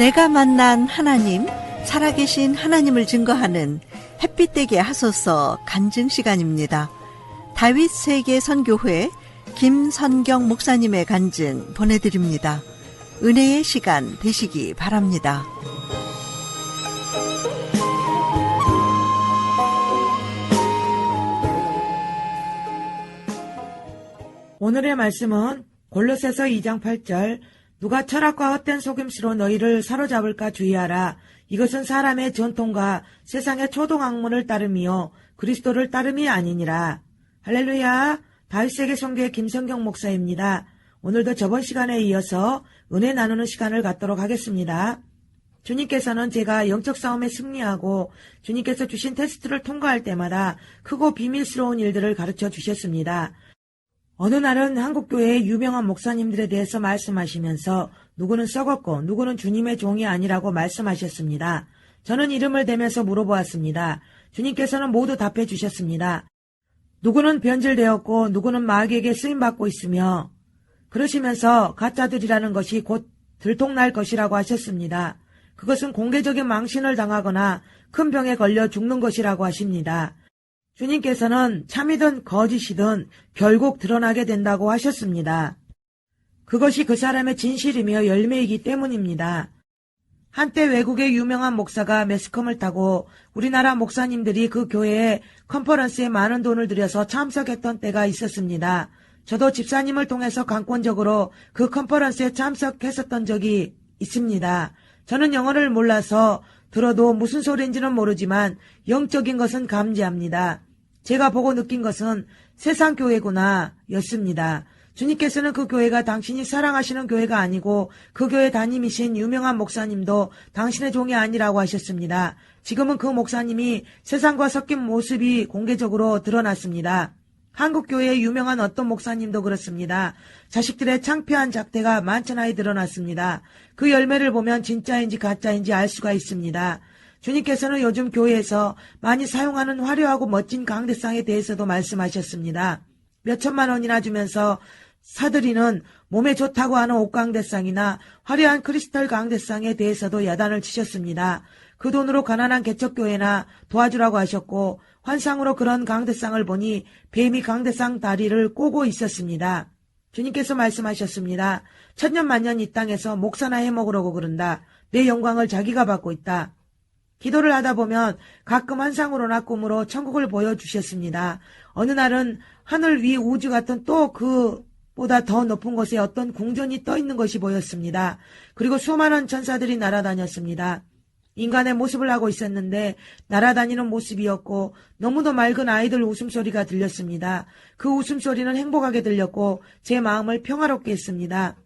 내가 만난 하나님, 살아계신 하나님을 증거하는 햇빛되게 하소서 간증 시간입니다. 다윗 세계 선교회 김선경 목사님의 간증 보내드립니다. 은혜의 시간 되시기 바랍니다. 오늘의 말씀은 골로새서 2장 8절, 누가 철학과 헛된 속임수로 너희를 사로잡을까 주의하라. 이것은 사람의 전통과 세상의 초동학문을 따름이요 그리스도를 따름이 아니니라. 할렐루야. 다윗세계 선교회 김성경 목사입니다. 오늘도 저번 시간에 이어서 은혜 나누는 시간을 갖도록 하겠습니다. 주님께서는 제가 영적 싸움에 승리하고 주님께서 주신 테스트를 통과할 때마다 크고 비밀스러운 일들을 가르쳐 주셨습니다. 어느 날은 한국교회의 유명한 목사님들에 대해서 말씀하시면서 누구는 썩었고 누구는 주님의 종이 아니라고 말씀하셨습니다. 저는 이름을 대면서 물어보았습니다. 주님께서는 모두 답해 주셨습니다. 누구는 변질되었고 누구는 마귀에게 쓰임받고 있으며 그러시면서 가짜들이라는 것이 곧 들통날 것이라고 하셨습니다. 그것은 공개적인 망신을 당하거나 큰 병에 걸려 죽는 것이라고 하십니다. 주님께서는 참이든 거짓이든 결국 드러나게 된다고 하셨습니다. 그것이 그 사람의 진실이며 열매이기 때문입니다. 한때 외국의 유명한 목사가 매스컴을 타고 우리나라 목사님들이 그 교회에 컨퍼런스에 많은 돈을 들여서 참석했던 때가 있었습니다. 저도 집사님을 통해서 강권적으로 그 컨퍼런스에 참석했었던 적이 있습니다. 저는 영어를 몰라서 들어도 무슨 소리인지는 모르지만 영적인 것은 감지합니다. 제가 보고 느낀 것은 세상 교회구나 였습니다. 주님께서는 그 교회가 당신이 사랑하시는 교회가 아니고 그 교회 담임이신 유명한 목사님도 당신의 종이 아니라고 하셨습니다. 지금은 그 목사님이 세상과 섞인 모습이 공개적으로 드러났습니다. 한국교회의 유명한 어떤 목사님도 그렇습니다. 자식들의 창피한 작태가 만천하에 드러났습니다. 그 열매를 보면 진짜인지 가짜인지 알 수가 있습니다. 주님께서는 요즘 교회에서 많이 사용하는 화려하고 멋진 강대상에 대해서도 말씀하셨습니다. 몇천만 원이나 주면서 사들이는 몸에 좋다고 하는 옷강대상이나 화려한 크리스탈 강대상에 대해서도 야단을 치셨습니다. 그 돈으로 가난한 개척교회나 도와주라고 하셨고 환상으로 그런 강대상을 보니 뱀이 강대상 다리를 꼬고 있었습니다. 주님께서 말씀하셨습니다. 천년만년 이 땅에서 목사나 해먹으려고 그런다. 내 영광을 자기가 받고 있다. 기도를 하다 보면 가끔 환상으로나 꿈으로 천국을 보여주셨습니다. 어느 날은 하늘 위 우주 같은 또 그보다 더 높은 곳에 어떤 궁전이 떠 있는 것이 보였습니다. 그리고 수많은 천사들이 날아다녔습니다. 인간의 모습을 하고 있었는데 날아다니는 모습이었고 너무도 맑은 아이들 웃음소리가 들렸습니다. 그 웃음소리는 행복하게 들렸고 제 마음을 평화롭게 했습니다.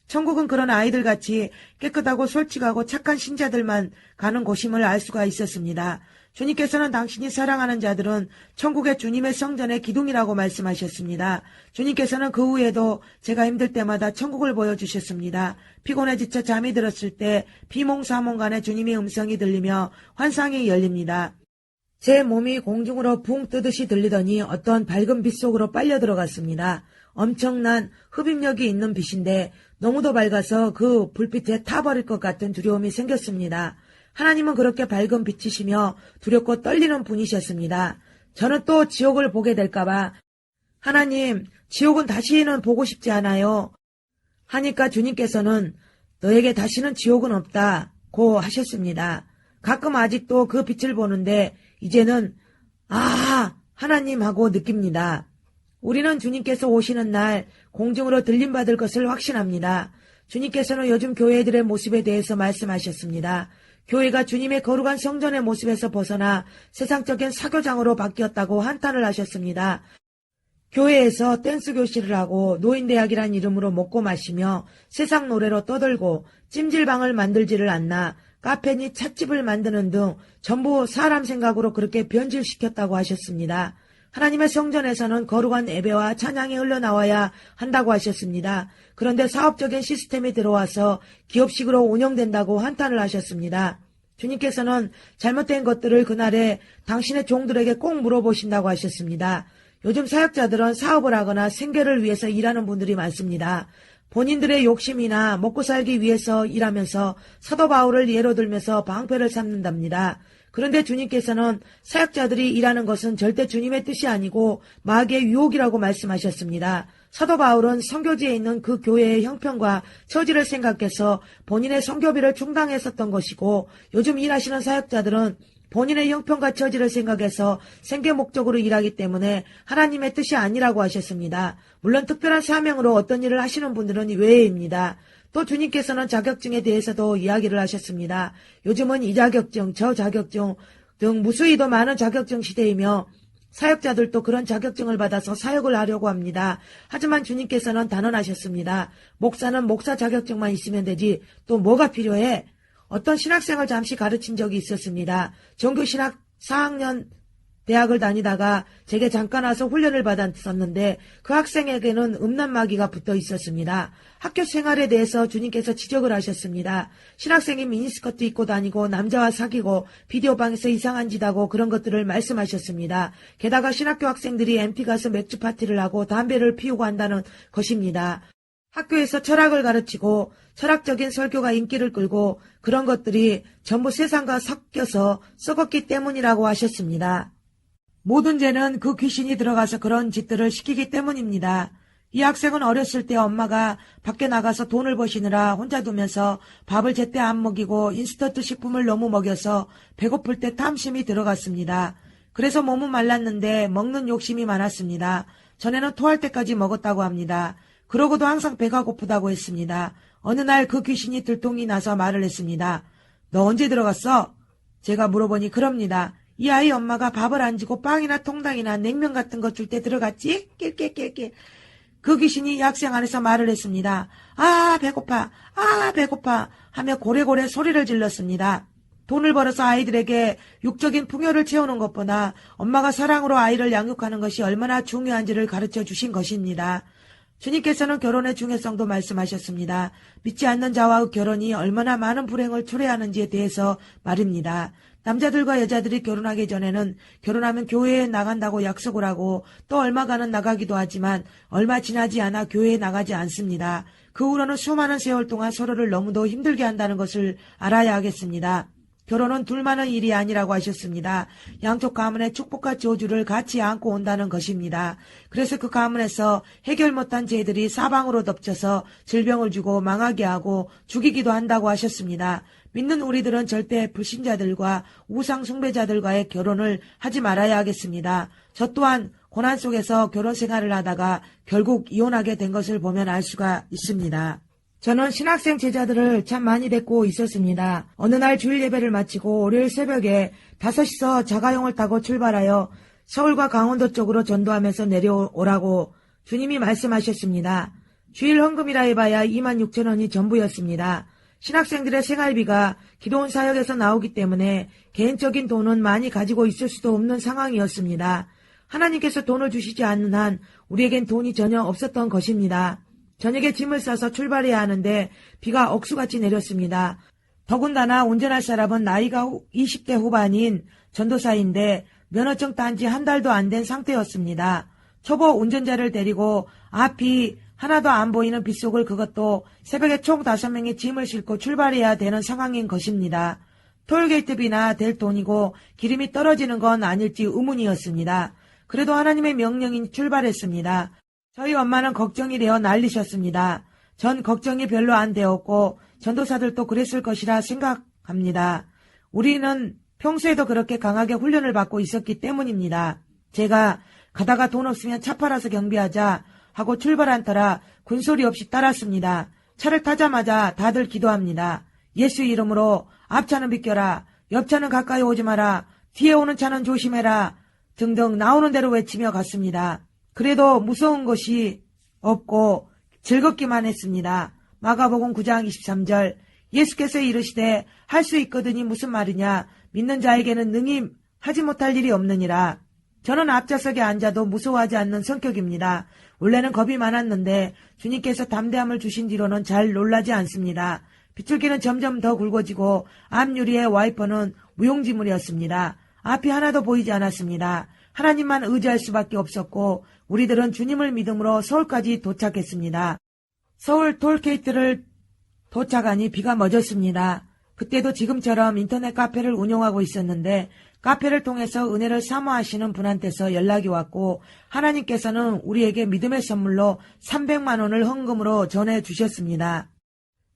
천국은 그런 아이들같이 깨끗하고 솔직하고 착한 신자들만 가는 곳임을 알 수가 있었습니다. 주님께서는 당신이 사랑하는 자들은 천국의 주님의 성전의 기둥이라고 말씀하셨습니다. 주님께서는 그 후에도 제가 힘들 때마다 천국을 보여주셨습니다. 피곤해 지쳐 잠이 들었을 때 비몽사몽간에 주님의 음성이 들리며 환상이 열립니다. 제 몸이 공중으로 붕 뜨듯이 들리더니 어떤 밝은 빛 속으로 빨려 들어갔습니다. 엄청난 흡입력이 있는 빛인데 너무도 밝아서 그 불빛에 타버릴 것 같은 두려움이 생겼습니다. 하나님은 그렇게 밝은 빛이시며 두렵고 떨리는 분이셨습니다. 저는 또 지옥을 보게 될까봐 하나님, 지옥은 다시는 보고 싶지 않아요. 하니까 주님께서는 너에게 다시는 지옥은 없다고 하셨습니다. 가끔 아직도 그 빛을 보는데 이제는 하나님 하고 느낍니다. 우리는 주님께서 오시는 날 공중으로 들림받을 것을 확신합니다. 주님께서는 요즘 교회들의 모습에 대해서 말씀하셨습니다. 교회가 주님의 거룩한 성전의 모습에서 벗어나 세상적인 사교장으로 바뀌었다고 한탄을 하셨습니다. 교회에서 댄스 교실을 하고 노인대학이란 이름으로 먹고 마시며 세상 노래로 떠들고 찜질방을 만들지를 않나 카페니 찻집을 만드는 등 전부 사람 생각으로 그렇게 변질시켰다고 하셨습니다. 하나님의 성전에서는 거룩한 예배와 찬양이 흘러나와야 한다고 하셨습니다. 그런데 사업적인 시스템이 들어와서 기업식으로 운영된다고 한탄을 하셨습니다. 주님께서는 잘못된 것들을 그날에 당신의 종들에게 꼭 물어보신다고 하셨습니다. 요즘 사역자들은 사업을 하거나 생계를 위해서 일하는 분들이 많습니다. 본인들의 욕심이나 먹고 살기 위해서 일하면서 사도 바울을 예로 들면서 방패를 삼는답니다. 그런데 주님께서는 사역자들이 일하는 것은 절대 주님의 뜻이 아니고 마귀의 유혹이라고 말씀하셨습니다. 사도 바울은 선교지에 있는 그 교회의 형편과 처지를 생각해서 본인의 선교비를 충당했었던 것이고, 요즘 일하시는 사역자들은 본인의 형편과 처지를 생각해서 생계 목적으로 일하기 때문에 하나님의 뜻이 아니라고 하셨습니다. 물론 특별한 사명으로 어떤 일을 하시는 분들은 외회입니다. 또 주님께서는 자격증에 대해서도 이야기를 하셨습니다. 요즘은 이 자격증, 저 자격증 등 무수히도 많은 자격증 시대이며 사역자들도 그런 자격증을 받아서 사역을 하려고 합니다. 하지만 주님께서는 단언하셨습니다. 목사는 목사 자격증만 있으면 되지 또 뭐가 필요해? 어떤 신학생을 잠시 가르친 적이 있었습니다. 종교신학 4학년 대학을 다니다가 제게 잠깐 와서 훈련을 받았었는데 그 학생에게는 음란마귀가 붙어 있었습니다. 학교 생활에 대해서 주님께서 지적을 하셨습니다. 신학생이 미니스커트 입고 다니고 남자와 사귀고 비디오방에서 이상한 짓 하고 그런 것들을 말씀하셨습니다. 게다가 신학교 학생들이 MT 가서 맥주 파티를 하고 담배를 피우고 한다는 것입니다. 학교에서 철학을 가르치고 철학적인 설교가 인기를 끌고 그런 것들이 전부 세상과 섞여서 썩었기 때문이라고 하셨습니다. 모든 죄는 그 귀신이 들어가서 그런 짓들을 시키기 때문입니다. 이 학생은 어렸을 때 엄마가 밖에 나가서 돈을 버시느라 혼자 두면서 밥을 제때 안 먹이고 인스턴트 식품을 너무 먹여서 배고플 때 탐심이 들어갔습니다. 그래서 몸은 말랐는데 먹는 욕심이 많았습니다. 전에는 토할 때까지 먹었다고 합니다. 그러고도 항상 배가 고프다고 했습니다. 어느 날 그 귀신이 들통이 나서 말을 했습니다. 너 언제 들어갔어? 제가 물어보니 그럽니다. 이 아이 엄마가 밥을 안 주고 빵이나 통닭이나 냉면 같은 거 줄 때 들어갔지? 낄낄낄낄. 그 귀신이 이 학생 안에서 말을 했습니다. 아 배고파 아 배고파 하며 고래고래 소리를 질렀습니다. 돈을 벌어서 아이들에게 육적인 풍요를 채우는 것보다 엄마가 사랑으로 아이를 양육하는 것이 얼마나 중요한지를 가르쳐 주신 것입니다. 주님께서는 결혼의 중요성도 말씀하셨습니다. 믿지 않는 자와의 결혼이 얼마나 많은 불행을 초래하는지에 대해서 말입니다. 남자들과 여자들이 결혼하기 전에는 결혼하면 교회에 나간다고 약속을 하고 또 얼마간은 나가기도 하지만 얼마 지나지 않아 교회에 나가지 않습니다. 그 후로는 수많은 세월 동안 서로를 너무도 힘들게 한다는 것을 알아야 하겠습니다. 결혼은 둘만의 일이 아니라고 하셨습니다. 양쪽 가문의 축복과 저주를 같이 안고 온다는 것입니다. 그래서 그 가문에서 해결 못한 죄들이 사방으로 덮쳐서 질병을 주고 망하게 하고 죽이기도 한다고 하셨습니다. 믿는 우리들은 절대 불신자들과 우상 숭배자들과의 결혼을 하지 말아야 하겠습니다. 저 또한 고난 속에서 결혼 생활을 하다가 결국 이혼하게 된 것을 보면 알 수가 있습니다. 저는 신학생 제자들을 참 많이 데리고 있었습니다. 어느 날 주일 예배를 마치고 월요일 새벽에 5시서 자가용을 타고 출발하여 서울과 강원도 쪽으로 전도하면서 내려오라고 주님이 말씀하셨습니다. 주일 헌금이라 해봐야 26,000원이 전부였습니다. 신학생들의 생활비가 기도원 사역에서 나오기 때문에 개인적인 돈은 많이 가지고 있을 수도 없는 상황이었습니다. 하나님께서 돈을 주시지 않는 한 우리에겐 돈이 전혀 없었던 것입니다. 저녁에 짐을 싸서 출발해야 하는데 비가 억수같이 내렸습니다. 더군다나 운전할 사람은 나이가 20대 후반인 전도사인데 면허증 딴 지 한 달도 안 된 상태였습니다. 초보 운전자를 데리고 앞이 하나도 안 보이는 빗속을 그것도 새벽에 총 5명이 짐을 싣고 출발해야 되는 상황인 것입니다. 톨게이트비나 될 돈이고 기름이 떨어지는 건 아닐지 의문이었습니다. 그래도 하나님의 명령인 출발했습니다. 저희 엄마는 걱정이 되어 난리셨습니다. 전 걱정이 별로 안 되었고 전도사들도 그랬을 것이라 생각합니다. 우리는 평소에도 그렇게 강하게 훈련을 받고 있었기 때문입니다. 제가 가다가 돈 없으면 차 팔아서 경비하자 하고 출발한 터라 군소리 없이 따랐습니다. 차를 타자마자 다들 기도합니다. 예수 이름으로 앞차는 비켜라, 옆차는 가까이 오지 마라, 뒤에 오는 차는 조심해라 등등 나오는 대로 외치며 갔습니다. 그래도 무서운 것이 없고 즐겁기만 했습니다. 마가복음 9장 23절 예수께서 이르시되 할 수 있거든이 무슨 말이냐 믿는 자에게는 능히 하지 못할 일이 없느니라. 저는 앞좌석에 앉아도 무서워하지 않는 성격입니다. 원래는 겁이 많았는데 주님께서 담대함을 주신 뒤로는 잘 놀라지 않습니다. 빗줄기는 점점 더 굵어지고 앞 유리의 와이퍼는 무용지물이었습니다. 앞이 하나도 보이지 않았습니다. 하나님만 의지할 수밖에 없었고 우리들은 주님을 믿음으로 서울까지 도착했습니다. 서울 톨게이트를 도착하니 비가 멎었습니다. 그때도 지금처럼 인터넷 카페를 운영하고 있었는데 카페를 통해서 은혜를 사모하시는 분한테서 연락이 왔고 하나님께서는 우리에게 믿음의 선물로 300만 원을 헌금으로 전해주셨습니다.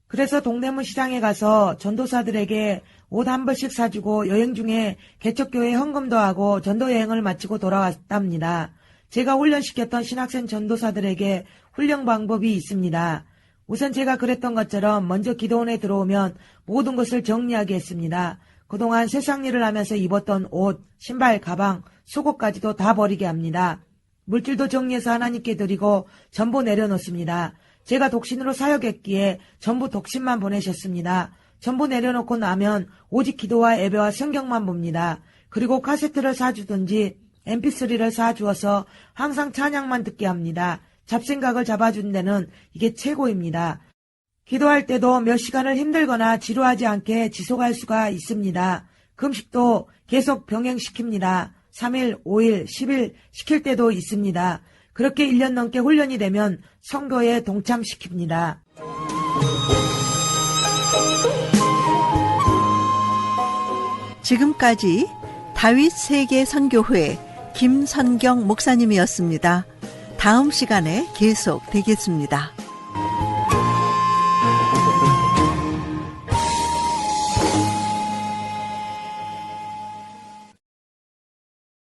그래서 동대문 시장에 가서 전도사들에게 옷 한 벌씩 사주고 여행 중에 개척교회 헌금도 하고 전도 여행을 마치고 돌아왔답니다. 제가 훈련시켰던 신학생 전도사들에게 훈련 방법이 있습니다. 우선 제가 그랬던 것처럼 먼저 기도원에 들어오면 모든 것을 정리하게 했습니다. 그동안 세상 일을 하면서 입었던 옷, 신발, 가방, 속옷까지도 다 버리게 합니다. 물질도 정리해서 하나님께 드리고 전부 내려놓습니다. 제가 독신으로 사역했기에 전부 독신만 보내셨습니다. 전부 내려놓고 나면 오직 기도와 예배와 성경만 봅니다. 그리고 카세트를 사주든지 mp3를 사주어서 항상 찬양만 듣게 합니다. 잡생각을 잡아준 데는 이게 최고입니다. 기도할 때도 몇 시간을 힘들거나 지루하지 않게 지속할 수가 있습니다. 금식도 계속 병행시킵니다. 3일, 5일, 10일 시킬 때도 있습니다. 그렇게 1년 넘게 훈련이 되면 선교에 동참시킵니다. 지금까지 다윗 세계 선교회 김선경 목사님이었습니다. 다음 시간에 계속 되겠습니다.